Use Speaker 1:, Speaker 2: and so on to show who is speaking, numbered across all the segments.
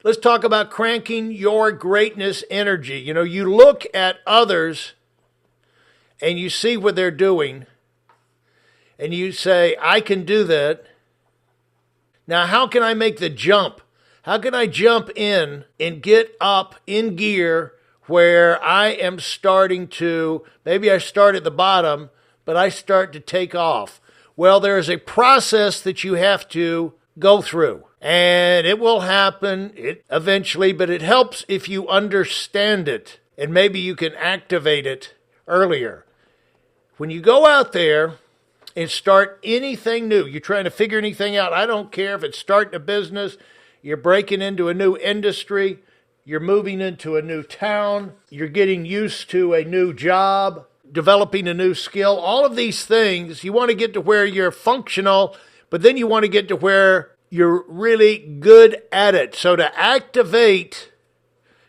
Speaker 1: Let's talk about cranking your greatness energy. You know, you look at others and you see what they're doing and you say, I can do that. Now, how can I make the jump? How can I jump in and get up in gear where I am starting to, maybe I start at the bottom, but I start to take off? Well, there is a process that you have to go through, and it will happen eventually, but it helps if you understand it, and maybe you can activate it earlier. When you go out there and start anything new, you're trying to figure anything out, I don't care if it's starting a business, you're breaking into a new industry, you're moving into a new town, you're getting used to a new job, developing a new skill, all of these things, you want to get to where you're functional, but then you want to get to where you're really good at it. So to activate,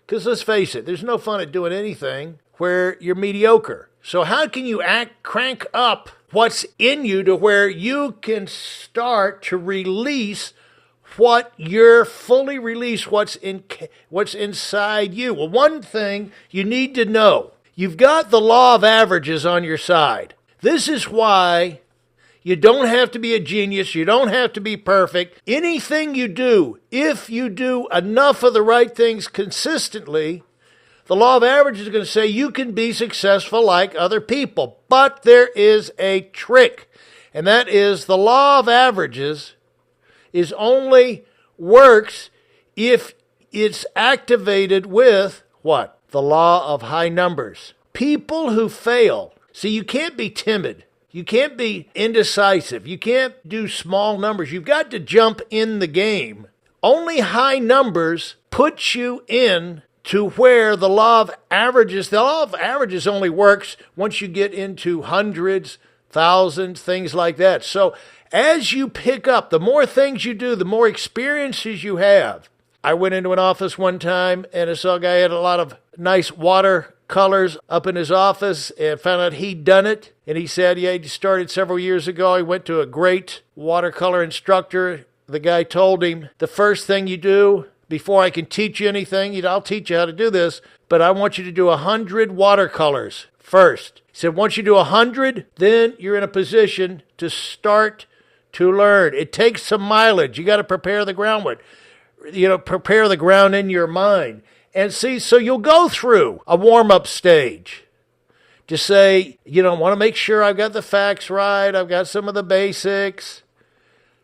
Speaker 1: because let's face it, there's no fun at doing anything where you're mediocre. So how can you crank up what's in you to where you can start to release what's inside you? Well, one thing you need to know, you've got the law of averages on your side. This is why you don't have to be a genius. You don't have to be perfect. Anything you do, if you do enough of the right things consistently, the law of averages is going to say you can be successful like other people. But there is a trick, and that is the law of averages is only works if it's activated with what? The law of high numbers. People who fail, see, you can't be timid. You can't be indecisive. You can't do small numbers. You've got to jump in the game. Only high numbers put you in to where the law of averages only works once you get into hundreds, thousands, things like that. So as you pick up, the more things you do, the more experiences you have. I went into an office one time and I saw a guy had a lot of nice watercolors up in his office and found out he'd done it. And he said, yeah, he started several years ago. He went to a great watercolor instructor. The guy told him, the first thing you do before I can teach you anything, I'll teach you how to do this, but I want you to do 100 watercolors first. He said, once you do 100, then you're in a position to start to learn. It takes some mileage. You got to prepare the ground with. Prepare the ground in your mind. And see, so you'll go through a warm-up stage to say, want to make sure I've got the facts right. I've got some of the basics.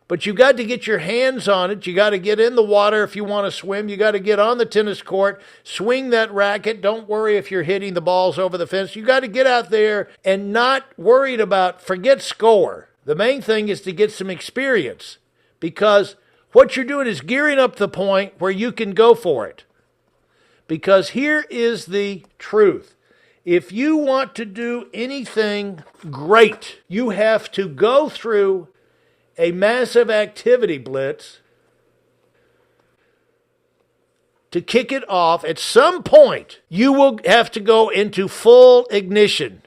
Speaker 1: But you got to get your hands on it. You got to get in the water if you want to swim. You got to get on the tennis court, swing that racket. Don't worry if you're hitting the balls over the fence. You got to get out there and not worried about, forget score. The main thing is to get some experience, because what you're doing is gearing up the point where you can go for it. Because here is the truth. If you want to do anything great, you have to go through a massive activity blitz to kick it off. At some point, you will have to go into full ignition.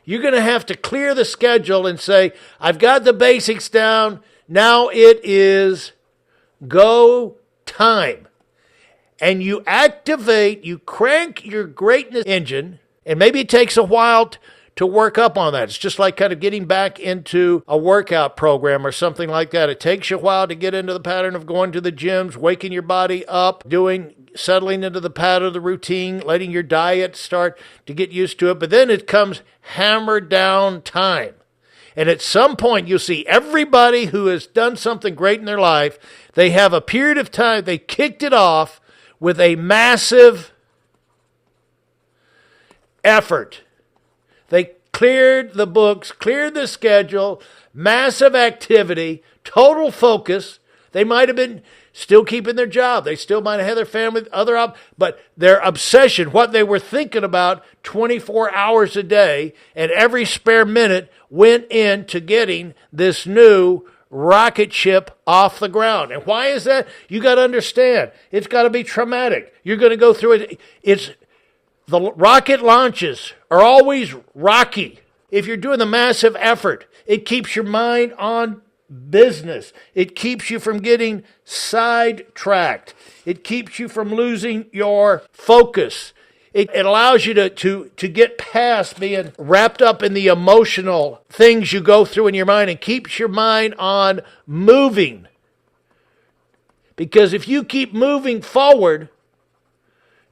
Speaker 1: You're going to have to clear the schedule and say, I've got the basics down. Now it is go time. And you activate, you crank your greatness engine, and maybe it takes a while to work up on that. It's just like kind of getting back into a workout program or something like that. It takes you a while to get into the pattern of going to the gyms, waking your body up, settling into the pattern of the routine, letting your diet start to get used to it. But then it comes hammer down time. And at some point, you'll see everybody who has done something great in their life, they have a period of time, they kicked it off with a massive effort. They cleared the books, cleared the schedule, massive activity, total focus. They might have been still keeping their job. They still might have had their family, but their obsession, what they were thinking about 24 hours a day, and every spare minute went into getting this new rocket ship off the ground. And why is that? You got to understand, it's got to be traumatic. You're going to go through it. The rocket launches are always rocky. If you're doing the massive effort, it keeps your mind on business. It keeps you from getting sidetracked. It keeps you from losing your focus. It allows you to get past being wrapped up in the emotional things you go through in your mind and keeps your mind on moving. Because if you keep moving forward,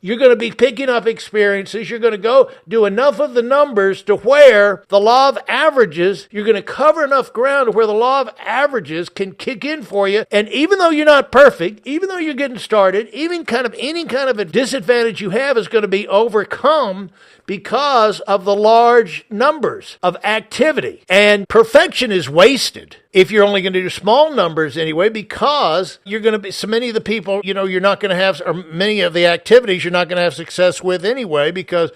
Speaker 1: you're going to be picking up experiences. You're going to go do enough of the numbers to where the law of averages, you're going to cover enough ground to where the law of averages can kick in for you. And even though you're not perfect, even though you're getting started, even any kind of a disadvantage you have is going to be overcome because of the large numbers of activity. And perfection is wasted if you're only going to do small numbers anyway, because you're going to be, so many of the people, you're not going to have, or many of the activities you're not going to have success with anyway, because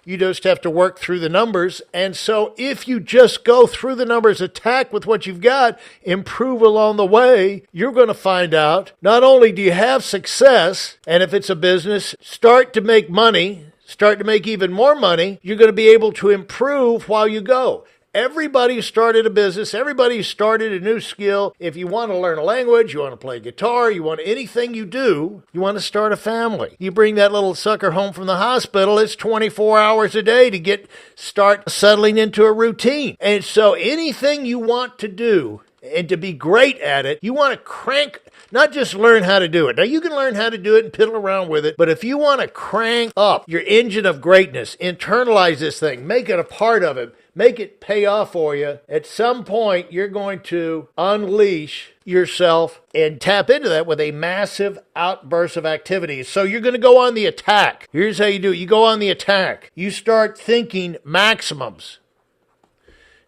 Speaker 1: you just have to work through the numbers. And so if you just go through the numbers, attack with what you've got, improve along the way, you're going to find out not only do you have success, and if it's a business, start to make money, start to make even more money, you're going to be able to improve while you go. Everybody who started a business, everybody who started a new skill, if you want to learn a language, you want to play guitar, you want anything you do, you want to start a family. You bring that little sucker home from the hospital, it's 24 hours a day to start settling into a routine. And so anything you want to do and to be great at it, you want to crank, not just learn how to do it. Now, you can learn how to do it and piddle around with it, but if you want to crank up your engine of greatness, internalize this thing, make it a part of it, make it pay off for you, at some point, you're going to unleash yourself and tap into that with a massive outburst of activities. So you're going to go on the attack. Here's how you do it. You go on the attack. You start thinking maximums,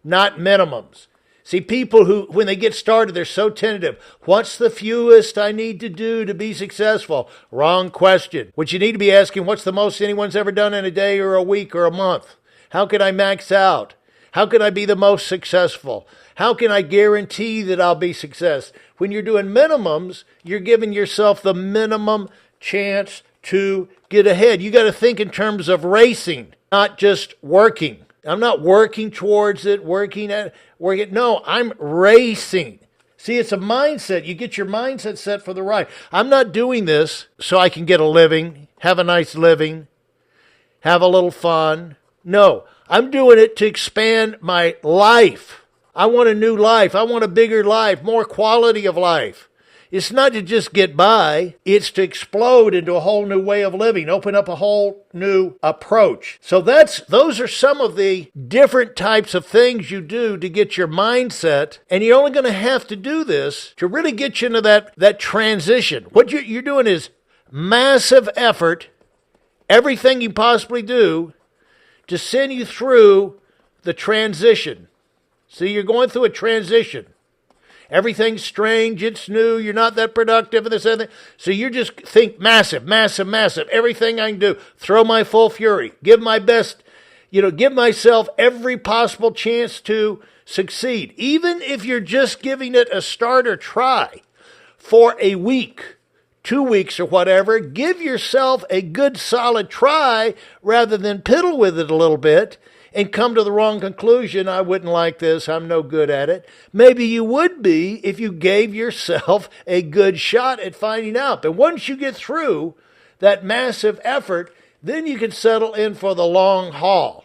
Speaker 1: not minimums. See, people who, when they get started, they're so tentative. What's the fewest I need to do to be successful? Wrong question. What you need to be asking, what's the most anyone's ever done in a day or a week or a month? How can I max out? How can I be the most successful? How can I guarantee that I'll be success? When you're doing minimums, you're giving yourself the minimum chance to get ahead. You got to think in terms of racing, not just working. I'm not working towards it, No, I'm racing. See, it's a mindset. You get your mindset set for the ride. I'm not doing this so I can get a living, have a nice living, have a little fun. No, I'm doing it to expand my life. I want a new life. I want a bigger life, more quality of life. It's not to just get by. It's to explode into a whole new way of living, open up a whole new approach. So those are some of the different types of things you do to get your mindset. And you're only going to have to do this to really get you into that transition. What you're doing is massive effort, everything you possibly do to send you through the transition. See, you're going through a transition. Everything's strange, it's new, you're not that productive, and this other thing. So you just think massive, massive, massive. Everything I can do, throw my full fury, give my best, give myself every possible chance to succeed. Even if you're just giving it a start or try for a week, 2 weeks or whatever, give yourself a good solid try rather than piddle with it a little bit and come to the wrong conclusion. I wouldn't like this. I'm no good at it. Maybe you would be if you gave yourself a good shot at finding out. But once you get through that massive effort, then you can settle in for the long haul.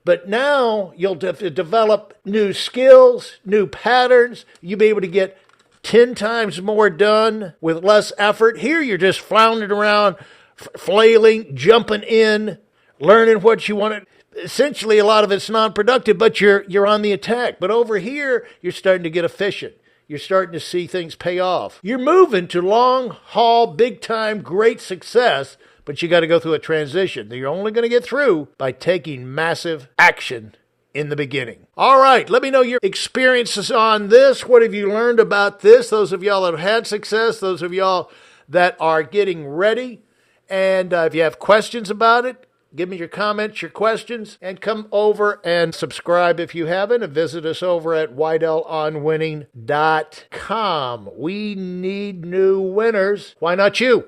Speaker 1: But now you'll have to develop new skills, new patterns. You'll be able to get 10 times more done with less effort. Here you're just floundering around, flailing, jumping in, learning what you want to. Essentially, a lot of it's non-productive, but you're on the attack. But over here, you're starting to get efficient. You're starting to see things pay off. You're moving to long-haul, big-time, great success, but you got to go through a transition that you're only going to get through by taking massive action in the beginning. All right, let me know your experiences on this. What have you learned about this? Those of y'all that have had success, those of y'all that are getting ready. And if you have questions about it, give me your comments, your questions, and come over and subscribe if you haven't, and visit us over at WeidelOnWinning.com. We need new winners. Why not you?